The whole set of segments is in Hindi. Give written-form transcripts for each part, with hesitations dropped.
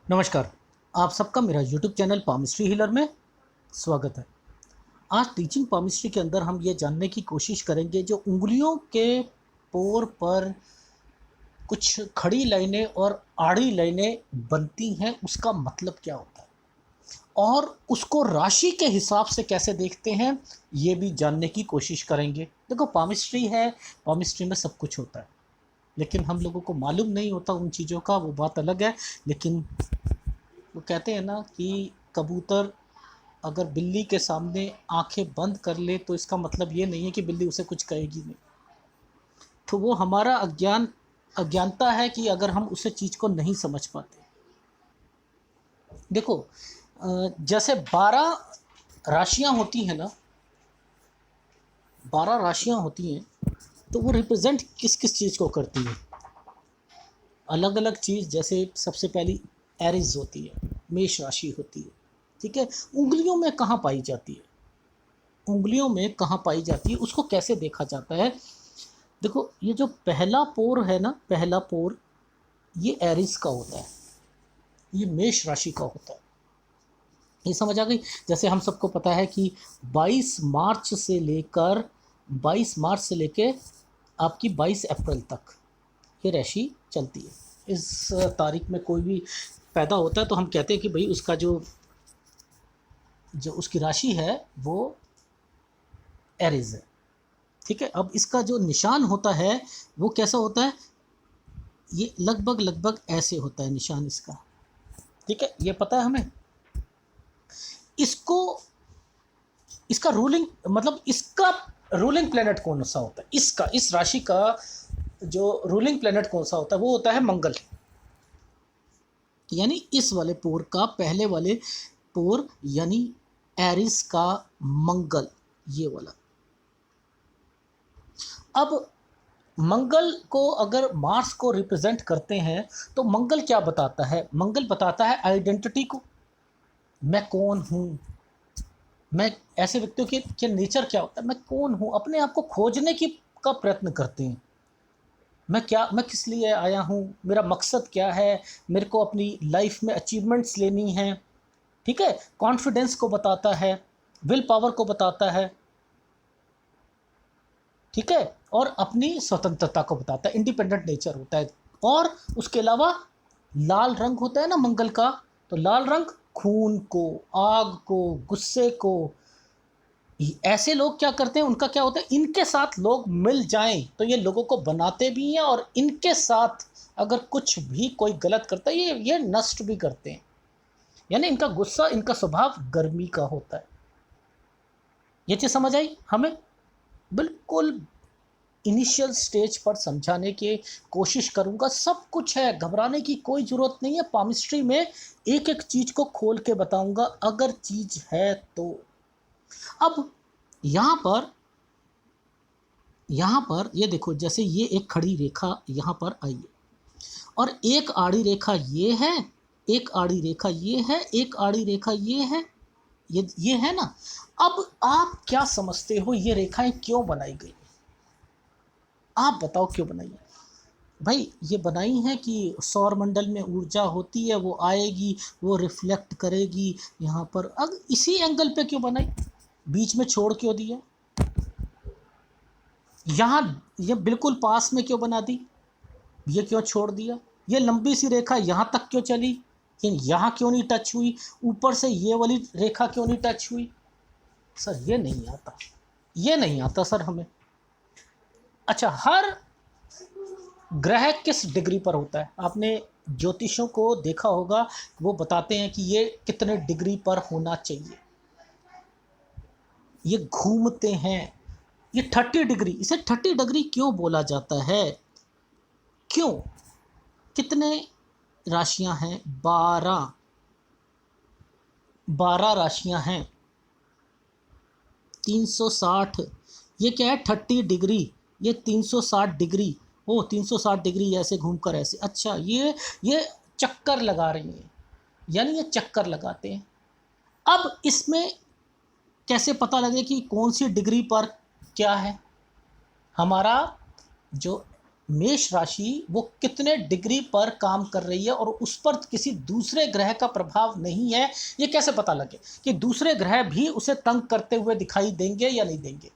नमस्कार। आप सबका मेरा यूट्यूब चैनल पामिस्ट्री हीलर में स्वागत है। आज टीचिंग पामिस्ट्री के अंदर हम ये जानने की कोशिश करेंगे जो उंगलियों के पोर पर कुछ खड़ी लाइनें और आड़ी लाइनें बनती हैं, उसका मतलब क्या होता है और उसको राशि के हिसाब से कैसे देखते हैं, ये भी जानने की कोशिश करेंगे। देखो, पामिस्ट्री है, पामिस्ट्री में सब कुछ होता है, लेकिन हम लोगों को मालूम नहीं होता उन चीज़ों का, वो बात अलग है। लेकिन वो कहते हैं ना कि कबूतर अगर बिल्ली के सामने आंखें बंद कर ले तो इसका मतलब ये नहीं है कि बिल्ली उसे कुछ कहेगी नहीं। तो वो हमारा अज्ञानता है कि अगर हम उसे चीज़ को नहीं समझ पाते। देखो, जैसे 12 राशियां होती हैं ना, 12 राशियां होती हैं, तो वो रिप्रेजेंट किस किस चीज़ को करती है, अलग अलग चीज़। जैसे सबसे पहली एरिज होती है, मेष राशि होती है, ठीक है। उंगलियों में कहाँ पाई जाती है, उंगलियों में कहाँ पाई जाती है, उसको कैसे देखा जाता है। देखो, ये जो पहला पोर है ना, पहला पोर, ये एरिस का होता है, ये मेष राशि का होता है। ये समझ आ गई। जैसे हम सबको पता है कि 22 मार्च से लेकर 22 मार्च से लेकर आपकी 22 अप्रैल तक ये राशि चलती है। इस तारीख में कोई भी पैदा होता है तो हम कहते हैं कि भाई उसका जो जो उसकी राशि है वो एरिस है, ठीक है। अब इसका जो निशान होता है वो कैसा होता है, ये लगभग लगभग ऐसे होता है निशान इसका, ठीक है। ये पता है हमें। इसको इसका रूलिंग मतलब इसका रूलिंग प्लेनेट कौन सा होता है, इसका इस राशि का जो रूलिंग प्लेनेट कौन सा होता है वो होता है मंगल। यानी इस वाले पोर का पहले वाले पोर यानी एरिस का मंगल, ये वाला। अब मंगल को अगर मार्स को रिप्रेजेंट करते हैं तो मंगल क्या बताता है, मंगल बताता है आइडेंटिटी को। मैं कौन हूँ, मैं ऐसे व्यक्तियों के नेचर क्या होता है, मैं कौन हूँ, अपने आप को खोजने की का प्रयत्न करते हैं। मैं किस लिए आया हूँ, मेरा मकसद क्या है, मेरे को अपनी लाइफ में अचीवमेंट्स लेनी है, ठीक है। कॉन्फिडेंस को बताता है, विल पावर को बताता है, ठीक है। और अपनी स्वतंत्रता को बताता है, इंडिपेंडेंट नेचर होता है। और उसके अलावा लाल रंग होता है ना मंगल का, तो लाल रंग खून को, आग को, गुस्से को। ऐसे लोग क्या करते हैं, उनका क्या होता है, इनके साथ लोग मिल जाएं तो ये लोगों को बनाते भी हैं, और इनके साथ अगर कुछ भी कोई गलत करता है ये नष्ट भी करते हैं। यानी इनका गुस्सा, इनका स्वभाव गर्मी का होता है। ये चीज़ समझ आई हमें। बिल्कुल इनिशियल स्टेज पर समझाने की कोशिश करूंगा। सब कुछ है, घबराने की कोई ज़रूरत नहीं है। पामिस्ट्री में एक एक चीज़ को खोल के बताऊंगा अगर चीज़ है तो। अब यहाँ पर ये देखो, जैसे ये एक खड़ी रेखा यहाँ पर आई है और एक आड़ी रेखा ये है, एक आड़ी रेखा ये है, एक आड़ी रेखा ये है, ये है ना। अब आप क्या समझते हो ये रेखाएं क्यों बनाई गई, आप बताओ क्यों बनाई है। भाई ये बनाई है कि सौर मंडल में ऊर्जा होती है, वो आएगी, वो रिफ्लेक्ट करेगी यहाँ पर। अब इसी एंगल पे क्यों बनाई, बीच में छोड़ क्यों दिया, यहाँ ये बिल्कुल पास में क्यों बना दी, ये क्यों छोड़ दिया, ये लंबी सी रेखा यहाँ तक क्यों चली, यहाँ क्यों नहीं टच हुई, ऊपर से ये वाली रेखा क्यों नहीं टच हुई। सर ये नहीं आता, ये नहीं आता सर हमें। अच्छा, हर ग्रह किस डिग्री पर होता है, आपने ज्योतिषों को देखा होगा, वो बताते हैं कि ये कितने डिग्री पर होना चाहिए। ये घूमते हैं, ये 30 डिग्री, इसे 30 डिग्री क्यों बोला जाता है, क्यों, कितने राशियां हैं, 12 12 राशियां हैं, 360। ये क्या है, 30 डिग्री, ये 360 डिग्री। ओ 360 डिग्री ऐसे घूमकर ऐसे, अच्छा ये चक्कर लगा रही हैं, यानी ये चक्कर लगाते हैं। अब इसमें कैसे पता लगे कि कौन सी डिग्री पर क्या है, हमारा जो मेष राशि वो कितने डिग्री पर काम कर रही है और उस पर किसी दूसरे ग्रह का प्रभाव नहीं है, ये कैसे पता लगे कि दूसरे ग्रह भी उसे तंग करते हुए दिखाई देंगे या नहीं देंगे?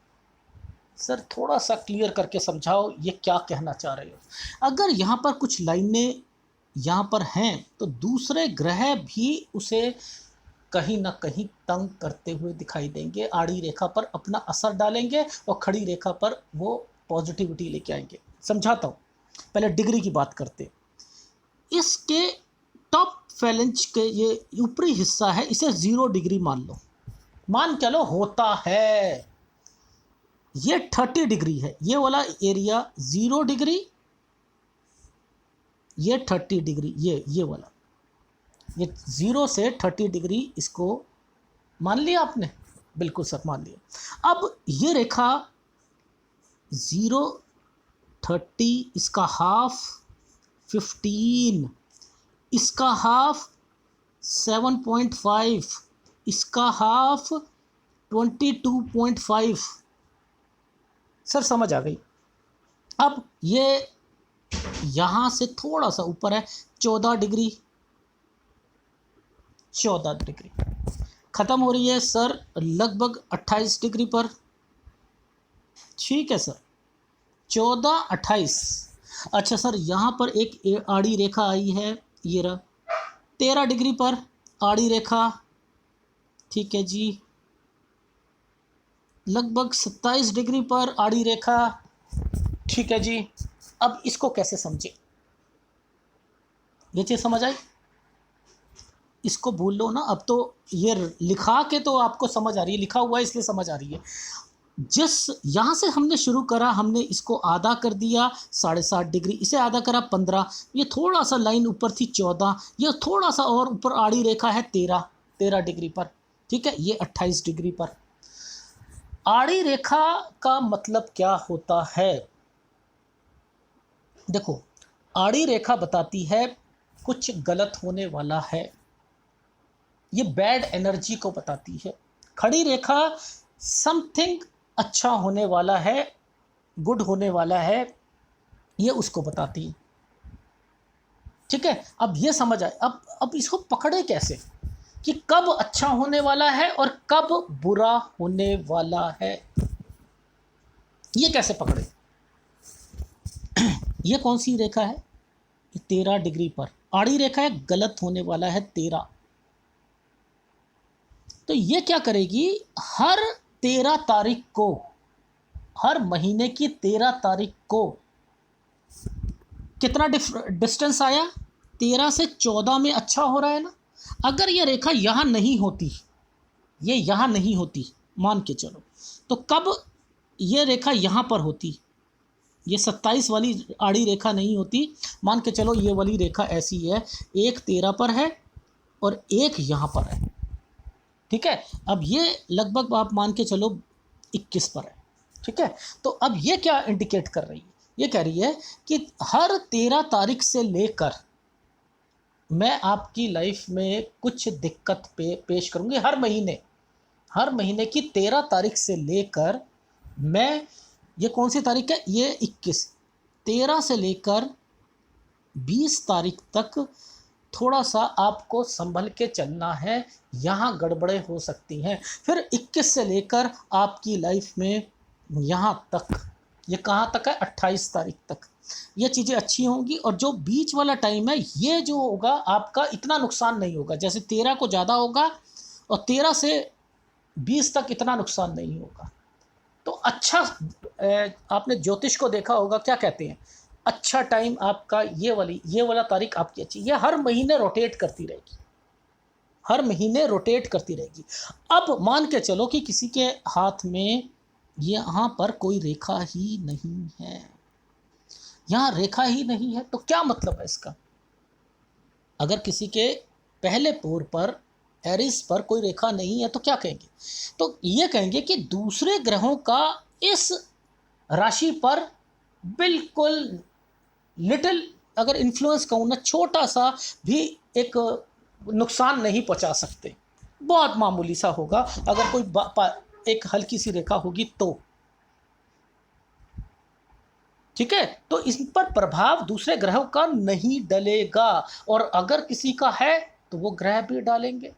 सर थोड़ा सा क्लियर करके समझाओ, ये क्या कहना चाह रहे हो? अगर यहाँ पर कुछ लाइनें यहाँ पर हैं तो दूसरे ग्रह भी उसे कहीं ना कहीं तंग करते हुए दिखाई देंगे, आड़ी रेखा पर अपना असर डालेंगे और खड़ी रेखा पर वो पॉजिटिविटी लेके आएंगे। समझाता हूँ, पहले डिग्री की बात करते हैं। इसके टॉप फैलेंज के ये ऊपरी हिस्सा है, इसे 0 डिग्री मान लो, मान क्या लो होता है। ये 30 डिग्री है, ये वाला एरिया 0 डिग्री, ये 30 डिग्री, ये वाला, ये 0 से 30 डिग्री इसको मान लिया आपने? बिल्कुल सर मान लिया। अब ये रेखा 0 30, इसका हाफ 15, इसका हाफ 7.5, इसका हाफ 22.5। सर समझ आ गई? अब ये यहाँ से थोड़ा सा ऊपर है 14 डिग्री, 14 डिग्री ख़त्म हो रही है सर लगभग 28 डिग्री पर। ठीक है सर, 14 28। अच्छा सर यहाँ पर एक आड़ी रेखा आई है, ये रहा 13 डिग्री पर आड़ी रेखा। ठीक है जी, लगभग 27 डिग्री पर आड़ी रेखा। ठीक है जी, अब इसको कैसे समझे? ये चीज़ समझ आई? इसको भूल लो ना, अब तो ये लिखा के तो आपको समझ आ रही है, लिखा हुआ है इसलिए समझ आ रही है। जिस यहाँ से हमने शुरू करा, हमने इसको आधा कर दिया 7.5 डिग्री, इसे आधा करा 15, ये थोड़ा सा लाइन ऊपर थी 14, ये थोड़ा सा और ऊपर आड़ी रेखा है 13 डिग्री पर। ठीक है, ये 28 डिग्री पर। आड़ी रेखा का मतलब क्या होता है? देखो, आड़ी रेखा बताती है कुछ गलत होने वाला है, ये बैड एनर्जी को बताती है। खड़ी रेखा समथिंग अच्छा होने वाला है, गुड होने वाला है, ये उसको बताती है। ठीक है, अब ये समझ आए। अब इसको पकड़े कैसे कि कब अच्छा होने वाला है और कब बुरा होने वाला है, ये कैसे पकड़े? ये कौन सी रेखा है? 13 डिग्री पर आड़ी रेखा है, गलत होने वाला है 13। तो ये क्या करेगी, हर 13 तारीख को, हर महीने की 13 तारीख को कितना डिस्टेंस आया? 13 से 14 में अच्छा हो रहा है ना। अगर ये रेखा यहाँ नहीं होती, ये यहाँ नहीं होती मान के चलो, तो कब ये रेखा यहाँ पर होती? ये 27 वाली आड़ी रेखा नहीं होती, मान के चलो ये वाली रेखा ऐसी है, एक 13 पर है और एक यहाँ पर है। ठीक है, अब ये लगभग आप मान के चलो 21 पर है। ठीक है, तो अब ये क्या इंडिकेट कर रही है? ये कह रही है कि हर 13 तारीख से लेकर मैं आपकी लाइफ में कुछ दिक्कत पेश करूँगी। हर महीने की 13 तारीख से लेकर मैं, ये कौन सी तारीख है? ये 21, 13 से लेकर 20 तारीख तक थोड़ा सा आपको संभल के चलना है, यहाँ गड़बड़े हो सकती हैं। फिर 21 से लेकर आपकी लाइफ में यहाँ तक, ये कहाँ तक है? 28 तारीख तक ये चीज़ें अच्छी होंगी। और जो बीच वाला टाइम है, ये जो होगा आपका इतना नुकसान नहीं होगा, जैसे 13 को ज़्यादा होगा और 13 से 20 तक इतना नुकसान नहीं होगा। तो अच्छा, आपने ज्योतिष को देखा होगा, क्या कहते हैं? अच्छा टाइम आपका ये वाला तारीख आपकी अच्छी, ये हर महीने रोटेट करती रहेगी, हर महीने रोटेट करती रहेगी। अब मान के चलो कि किसी के हाथ में यहाँ पर कोई रेखा ही नहीं है, यहाँ रेखा ही नहीं है, तो क्या मतलब है इसका? अगर किसी के पहले पोर पर, एरिस पर कोई रेखा नहीं है तो क्या कहेंगे? तो ये कहेंगे कि दूसरे ग्रहों का इस राशि पर बिल्कुल लिटिल, अगर इन्फ्लुएंस कहूँ ना, छोटा सा भी एक नुकसान नहीं पहुँचा सकते, बहुत मामूली सा होगा अगर कोई एक हल्की सी रेखा होगी तो। ठीक है, तो इस पर प्रभाव दूसरे ग्रहों का नहीं डलेगा, और अगर किसी का है तो वो ग्रह भी डालेंगे।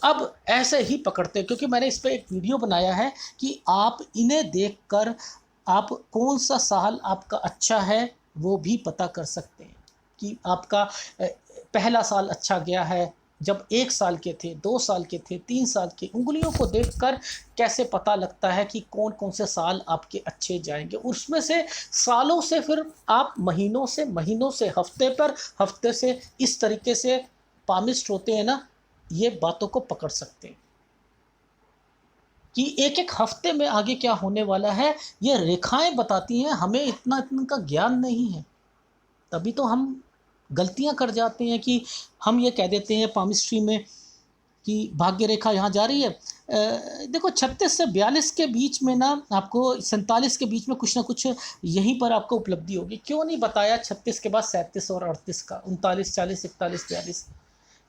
अब ऐसे ही पकड़ते हैं, क्योंकि मैंने इस पे एक वीडियो बनाया है कि आप इन्हें देखकर आप कौन सा साल आपका अच्छा है वो भी पता कर सकते हैं कि आपका पहला साल अच्छा गया है जब 1 साल के थे, 2 साल के थे, 3 साल के। उँगलियों को देखकर कैसे पता लगता है कि कौन-कौन से साल आपके अच्छे जाएँगे। उसमें से सालों से फिर आप महीनों से, हफ्ते से इस तरीके से पामिस्ट होते हैं ना, ये बातों को पकड़ सकते हैं कि एक-एक हफ्ते में आगे क्या होने वाला है, ये रेखाएँ बताती हैं, हमें इतना का ज्ञान नहीं है। तभी तो हम गलतियाँ कर जाते हैं कि हम ये कह देते हैं पामिस्ट्री में कि भाग्य रेखा यहाँ जा रही है। देखो 36 से 42 के बीच में ना, आपको 47 के बीच में कुछ ना कुछ यहीं पर आपको उपलब्धि होगी। क्यों नहीं बताया 36 के बाद 37 और 38 का, 39, 40, 41, 42?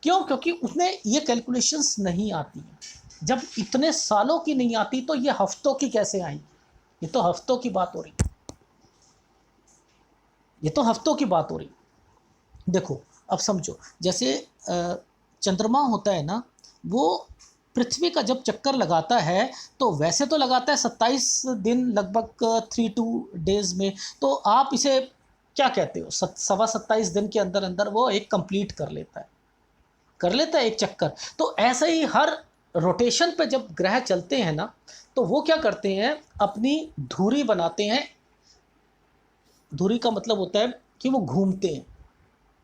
क्यों? क्योंकि उसमें ये कैलकुलेशंस नहीं आती हैं। जब इतने सालों की नहीं आती तो ये हफ्तों की कैसे आएँगी? ये तो हफ्तों की बात हो रही है। ये तो हफ्तों की बात हो रही है। देखो, अब समझो, जैसे चंद्रमा होता है ना, वो पृथ्वी का जब चक्कर लगाता है, तो वैसे तो लगाता है 27 दिन लगभग 3-2 डेज़ में, तो आप इसे क्या कहते हो? सवा 27 दिन के अंदर-अंदर वो एक कंप्लीट कर लेता है एक चक्कर। तो ऐसे ही हर रोटेशन पे जब ग्रह चलते हैं ना, तो वो क्या करते हैं, अपनी धुरी बनाते हैं। धुरी का मतलब होता है कि वो घूमते हैं,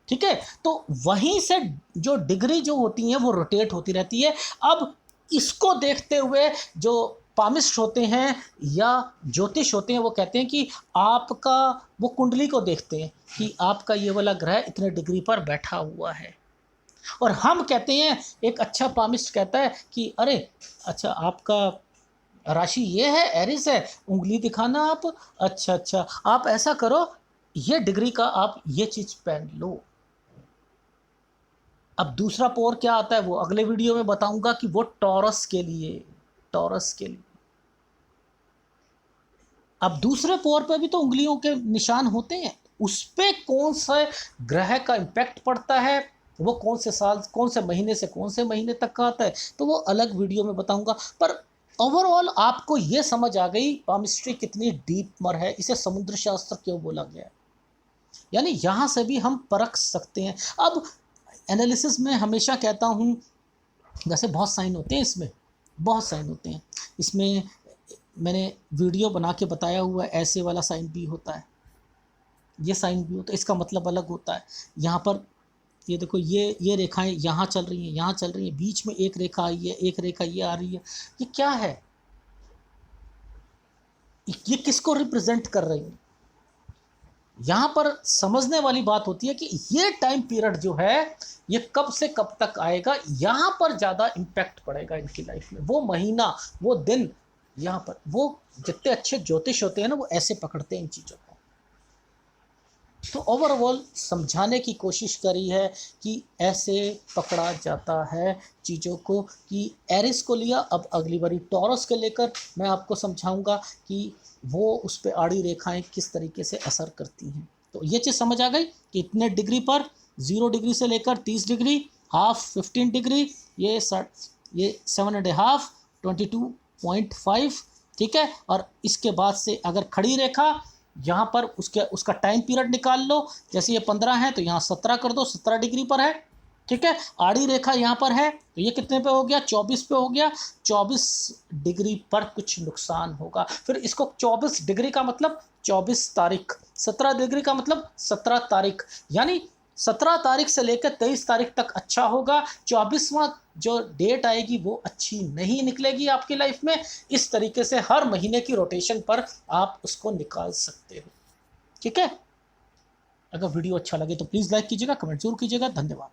ठीक है? तो वहीं से जो डिग्री जो होती हैं वो रोटेट होती रहती है। अब इसको देखते हुए जो पामिस्ट होते हैं या ज्योतिष होते हैं, वो कहते हैं कि आपका, वो कुंडली को देखते हैं कि आपका ये वाला ग्रह इतने डिग्री पर बैठा हुआ है। और हम कहते हैं, एक अच्छा पामिस्ट कहता है कि अरे अच्छा, आपका राशि ये है, एरिस है, उँगली दिखाना आप, अच्छा, आप ऐसा करो, ये डिग्री का आप ये चीज़ पहन लो। अब दूसरा पोर क्या आता है वो अगले वीडियो में बताऊंगा कि वो टॉरस के लिए। अब दूसरे पोर पे भी तो उँगलियों के निशान होते हैं, उस पे कौन सा ग्रह का इम्पैक्ट पड़ता है, वो कौन से साल, कौन से महीने से कौन से महीने तक का आता है, तो वो अलग वीडियो में बताऊंगा। पर ओवरऑल आपको ये समझ आ गई पामिस्ट्री कितनी डीप मर है, इसे समुद्र शास्त्र क्यों बोला गया है। यानी यहाँ से भी हम परख सकते हैं। अब एनालिसिस में हमेशा कहता हूँ, जैसे बहुत साइन होते हैं इसमें, बहुत साइन होते हैं इसमें, मैंने वीडियो बना के बताया हुआ है, ऐसे वाला साइन भी होता है, ये साइन भी होता है, इसका मतलब अलग होता है। यहाँ पर ये देखो, ये रेखाएं यहाँ चल रही हैं, यहाँ चल रही हैं, बीच में एक रेखा आई है, एक रेखा ये आ रही है, ये क्या है, ये किसको रिप्रेजेंट कर रही है? यहाँ पर समझने वाली बात होती है कि ये टाइम पीरियड जो है ये कब से कब तक आएगा, यहाँ पर ज़्यादा इम्पैक्ट पड़ेगा इनकी लाइफ में। वो महीना, वो दिन, यहाँ पर वो जितने अच्छे ज्योतिष होते हैं ना, वो ऐसे पकड़ते हैं इन चीज़ों को। तो ओवरऑल समझाने की कोशिश करी है कि ऐसे पकड़ा जाता है चीज़ों को, कि एरिस को लिया, अब अगली बारी टॉरस के लेकर मैं आपको समझाऊंगा कि वो उस पर आड़ी रेखाएं किस तरीके से असर करती हैं। तो ये चीज़ समझ आ गई कि इतने डिग्री पर, 0 डिग्री से लेकर 30 डिग्री, हाफ 15 डिग्री, ये 7.5, 22.5, ठीक है। और इसके बाद से अगर खड़ी रेखा, यहाँ पर उसका टाइम पीरियड निकाल लो, जैसे ये 15 है तो यहाँ 17 कर दो, 17 डिग्री पर है, ठीक है। आड़ी रेखा यहाँ पर है तो ये कितने पे हो गया, 24 पे हो गया। 24 डिग्री पर कुछ नुकसान होगा, फिर इसको 24 डिग्री का मतलब 24 तारीख, 17 डिग्री का मतलब 17 तारीख, यानी 17 तारीख से लेकर 23 तारीख तक अच्छा होगा। 24वां जो डेट आएगी वो अच्छी नहीं निकलेगी आपकी लाइफ में। इस तरीके से हर महीने की रोटेशन पर आप उसको निकाल सकते हो, ठीक है। अगर वीडियो अच्छा लगे तो प्लीज़ लाइक कीजिएगा, कमेंट जरूर कीजिएगा। धन्यवाद।